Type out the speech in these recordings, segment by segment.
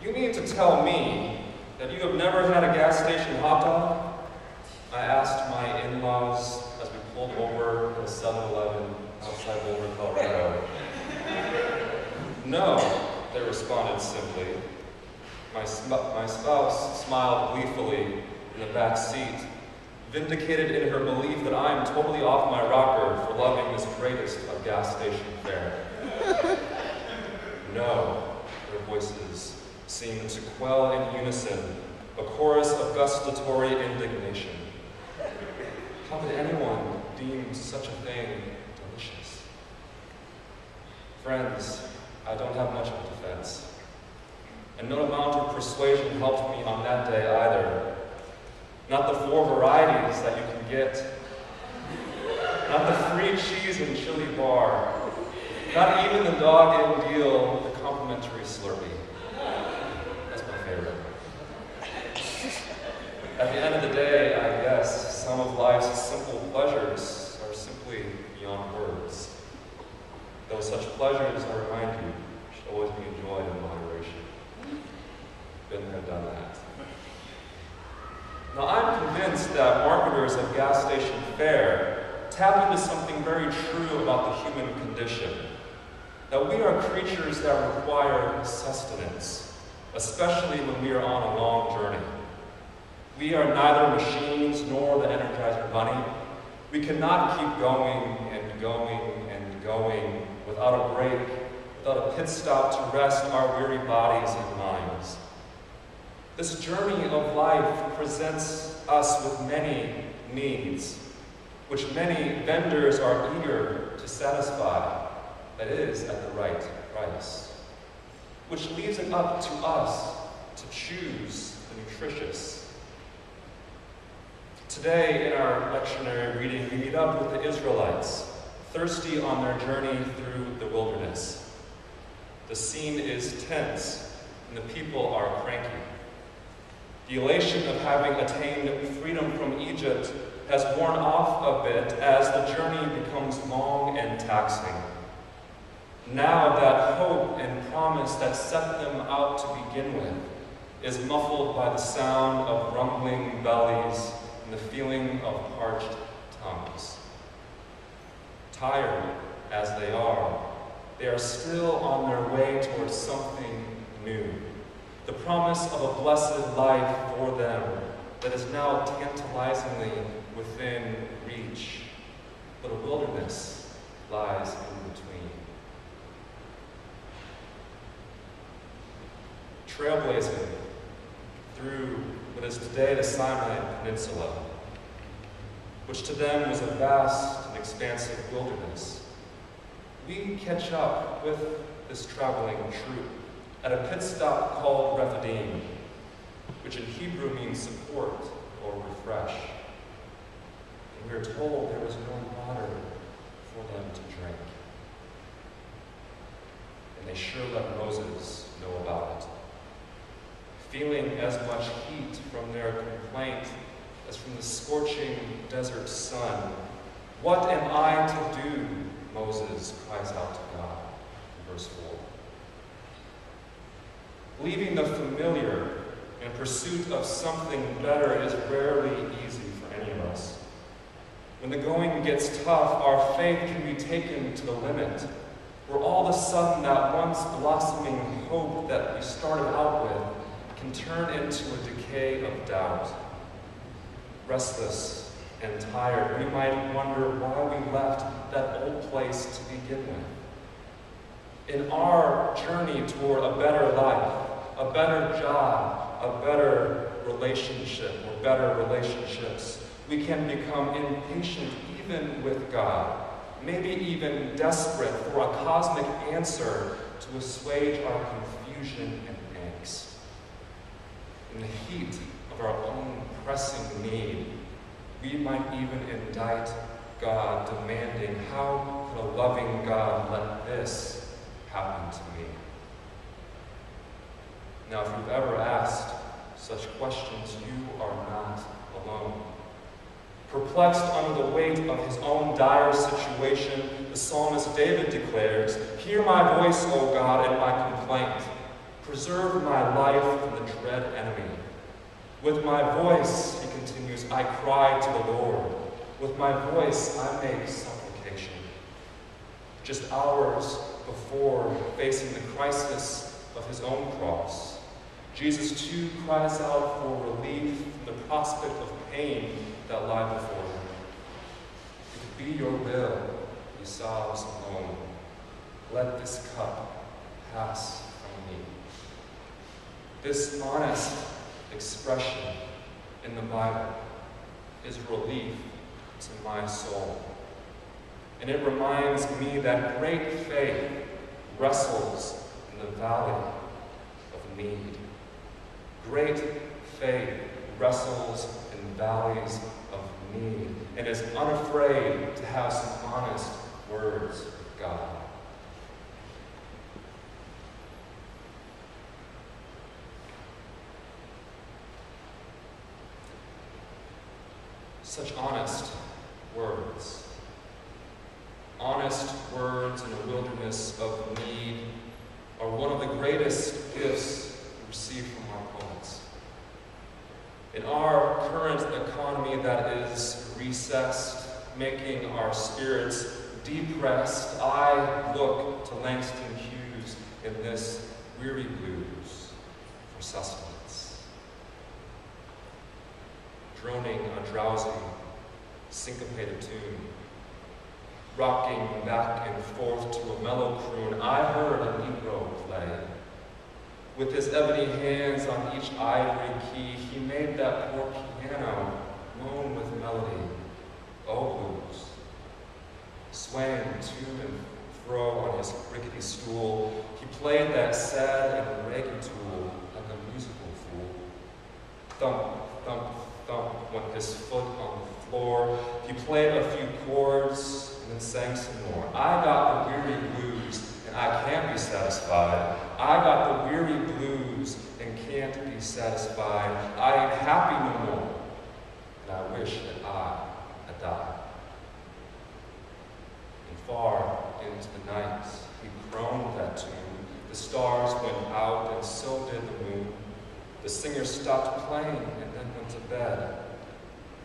You mean to tell me that you have never had a gas station hot dog? I asked my in-laws as we pulled over at a 7-Eleven outside Boulder, Colorado. No, they responded simply. My spouse smiled gleefully in the back seat, vindicated in her belief that I am totally off my rocker for loving this greatest of gas station fare. No, their voices seemed to quell in unison a chorus of gustatory indignation. How could anyone deem such a thing delicious? Friends, I don't have much of a defense. And no amount of persuasion helped me on that day either. Not the 4 varieties that you can get. Not the free cheese and chili bar. Not even the dog-in deal, the complimentary Slurpee. That's my favorite. At the end of the day, I guess, some of life's simple pleasures are simply beyond words. Though such pleasures, I remind you, should always be enjoyed in moderation. Been there, done that. Now, I'm convinced that marketers of gas station fare tap into something very true about the human condition. That we are creatures that require sustenance, especially when we are on a long journey. We are neither machines nor the Energizer Bunny. We cannot keep going and going and going without a break, without a pit stop to rest our weary bodies and minds. This journey of life presents us with many needs, which many vendors are eager to satisfy, that is, at the right price, which leaves it up to us to choose the nutritious. Today, in our lectionary reading, we meet up with the Israelites, thirsty on their journey through the wilderness. The scene is tense, and the people are cranky. The elation of having attained freedom from Egypt has worn off a bit as the journey becomes long and taxing. Now that hope and promise that set them out to begin with is muffled by the sound of rumbling bellies and the feeling of parched tongues. Tired as they are still on their way towards something new. The promise of a blessed life for them that is now tantalizingly within reach, but a wilderness lies in between. Trailblazing through what is today the Sinai Peninsula, which to them was a vast and expansive wilderness, we catch up with this traveling troupe at a pit stop called Rephidim, which in Hebrew means support or refresh. And we are told there was no water for them to drink. And they sure let Moses know about it. Feeling as much heat from their complaint as from the scorching desert sun. What am I to do? Moses cries out to God in verse 4. Leaving the familiar in pursuit of something better is rarely easy for any of us. When the going gets tough, our faith can be taken to the limit, where all of a sudden that once blossoming hope that we started out with can turn into a decay of doubt. Restless and tired, we might wonder why we left that old place to begin with. In our journey toward a better life, a better job, a better relationship, or better relationships, we can become impatient even with God, maybe even desperate for a cosmic answer to assuage our confusion and angst. In the heat of our own pressing need, we might even indict God, demanding, how could a loving God let this happen to me? Now, if you've ever asked such questions, you are not alone. Perplexed under the weight of his own dire situation, the psalmist David declares, "Hear my voice, O God, and my complaint. Preserve my life from the dread enemy. With my voice, he continues, I cry to the Lord. With my voice, I make supplication. Just hours before facing the crisis of his own cross, Jesus too cries out for relief from the prospect of pain that lie before him. If it be your will, he sobs alone, let this cup pass from me. This honest expression in the Bible is relief to my soul. And it reminds me that great faith wrestles in the valley of need. Great faith wrestles in valleys of need and is unafraid to have some honest words with God. Such honest words. Honest words in a wilderness of need are one of the greatest gifts we receive from our poets. In our current economy that is recessed, making our spirits depressed, I look to Langston Hughes in this weary blues for sustenance. Droning a drowsy, syncopated tune, rocking back and forth to a mellow croon, I heard a Negro play. With his ebony hands on each ivory key, he made that poor piano moan with melody. Oh, blues. Swaying to and fro on his rickety stool, he played that sad and reggae tool like a musical fool. Thump, thump, thump went his foot on the floor. He played a few chords and then sang some more. I got the weary blues and I can't be satisfied. I got the weary blues and can't be satisfied. I ain't happy no more, and I wish that I had died. And far into the night, he crooned that tune. The stars went out, and so did the moon. The singer stopped playing and then went to bed,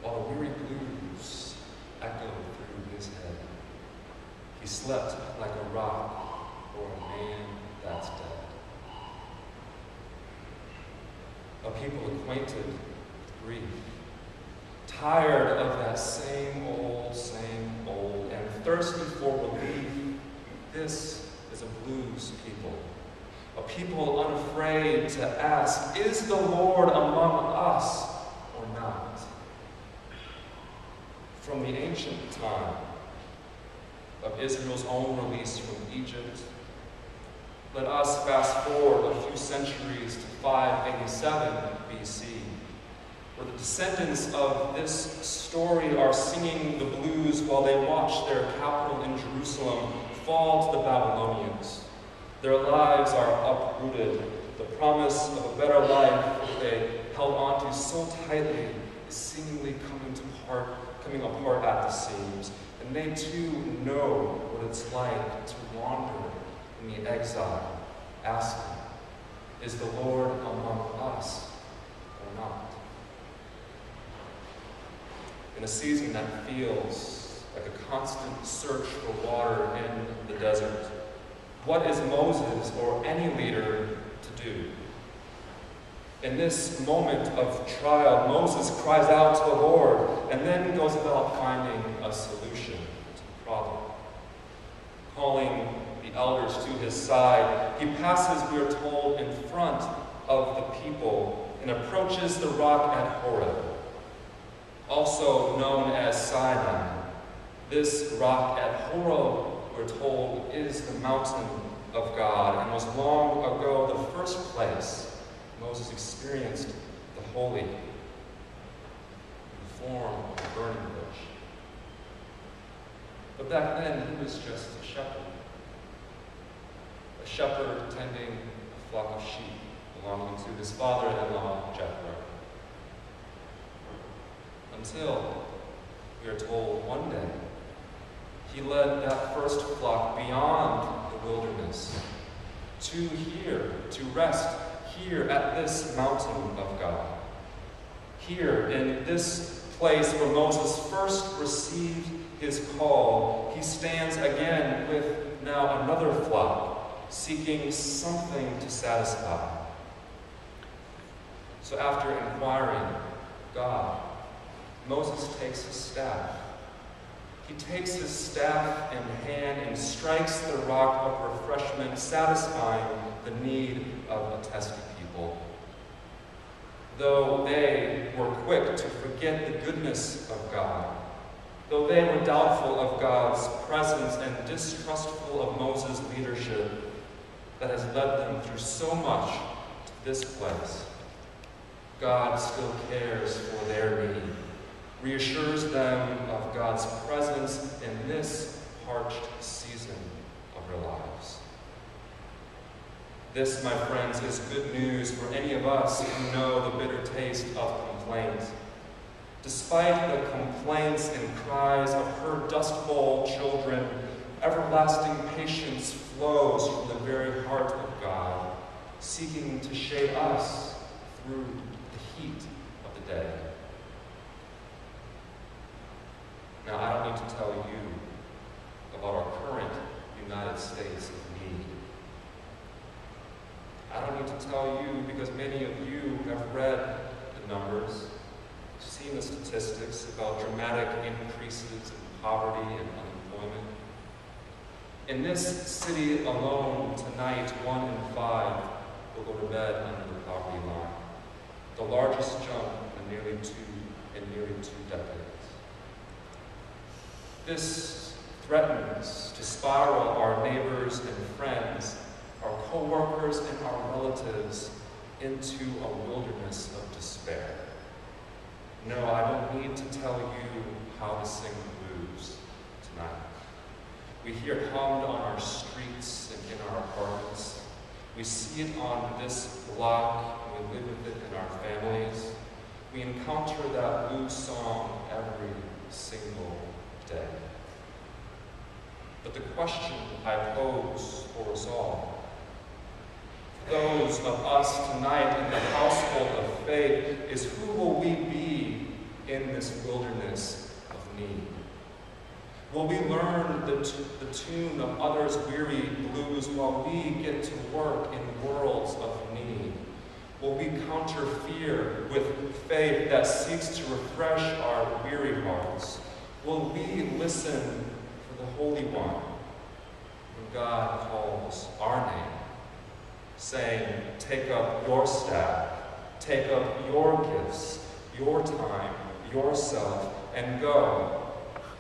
while the weary blues echoed through his head. He slept like a rock or a man that's dead. A people acquainted with grief, tired of that same old, and thirsty for relief. This is a blues people. A people unafraid to ask, is the Lord among us or not? From the ancient time of Israel's own release from Egypt, let us fast forward a few centuries to 587 BC, where the descendants of this story are singing the blues while they watch their capital in Jerusalem fall to the Babylonians. Their lives are uprooted. The promise of a better life that they held on to so tightly is seemingly coming apart at the seams. And they too know what it's like to wander in the exile, asking, is the Lord among us or not? In a season that feels like a constant search for water in the desert, what is Moses or any leader to do? In this moment of trial, Moses cries out to the Lord and then goes about finding a solution to the problem. Calling the elders to his side, he passes, we are told, in front of the people and approaches the rock at Horeb, also known as Sinai. This rock at Horeb, we're told, is the mountain of God and was long ago the first place Moses experienced the holy in the form of a burning bush. But back then, he was just a shepherd tending a flock of sheep belonging to his father-in-law, Jethro. Until, we are told, one day, he led that first flock beyond the wilderness to rest here at this mountain of God. Here in this place where Moses first received his call, he stands again with now another flock, seeking something to satisfy. So after inquiring God, Moses takes his staff. He takes his staff in hand and strikes the rock of refreshment, satisfying the need of a tested people. Though they were quick to forget the goodness of God, though they were doubtful of God's presence and distrustful of Moses' leadership that has led them through so much to this place, God still cares for their need, reassures them of God's presence in this parched season of their lives. This, my friends, is good news for any of us who know the bitter taste of complaint. Despite the complaints and cries of her Dust Bowl children, everlasting patience flows from the very heart of God, seeking to shade us through the heat of the day. Now, I don't need to tell you about our current United States of need. I don't need to tell you because many of you have read the numbers, seen the statistics about dramatic increases in poverty and unemployment. In this city alone, tonight, 1 in 5 will go to bed under the poverty line, the largest jump in nearly two decades. This threatens to spiral our neighbors and friends, our co-workers and our relatives into a wilderness of despair. No, I don't need to tell you how to sing the blues tonight. We hear it hummed on our streets and in our apartments. We see it on this block, and we live with it in our families. We encounter that blues song every single day. But the question I pose for us all, for those of us tonight in the household of faith, is who will we be in this wilderness of need? Will we learn the tune of others' weary blues while we get to work in worlds of need? Will we counter fear with faith that seeks to refresh our weary hearts? Will we listen for the Holy One when God calls our name, saying, take up your staff, take up your gifts, your time, yourself, and go.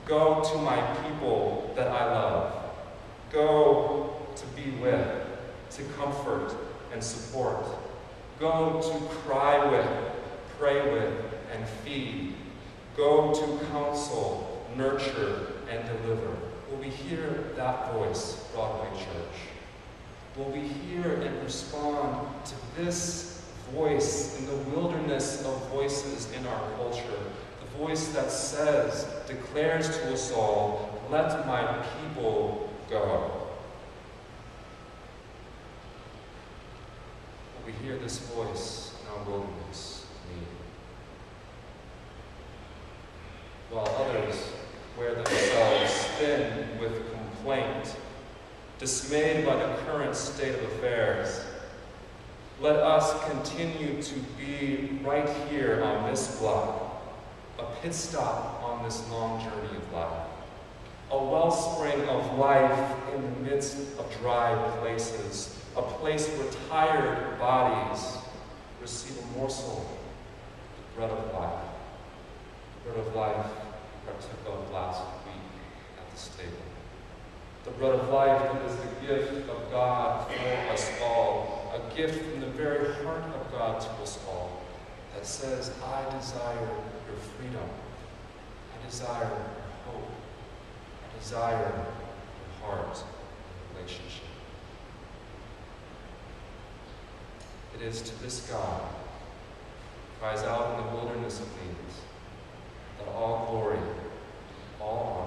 Go to my people that I love. Go to be with, to comfort and support. Go to cry with, pray with, and feed. Go to counsel, nurture, and deliver. Will we hear that voice, Broadway Church? Will we hear and respond to this voice in the wilderness of voices in our culture? The voice that says, declares to us all, let my people go. Will we hear this voice in our wilderness need? While others wear themselves thin with complaint, dismayed by the current state of affairs, let us continue to be right here on this block, a pit stop on this long journey of life, a wellspring of life in the midst of dry places, a place where tired bodies receive a morsel of the bread of life. The bread of life partook of last week at this table. The bread of life that is the gift of God for us all, a gift from the very heart of God to us all, that says, I desire your freedom. I desire your hope. I desire your heart and relationship. It is to this God who cries out in the wilderness of needs that all glory, all honor,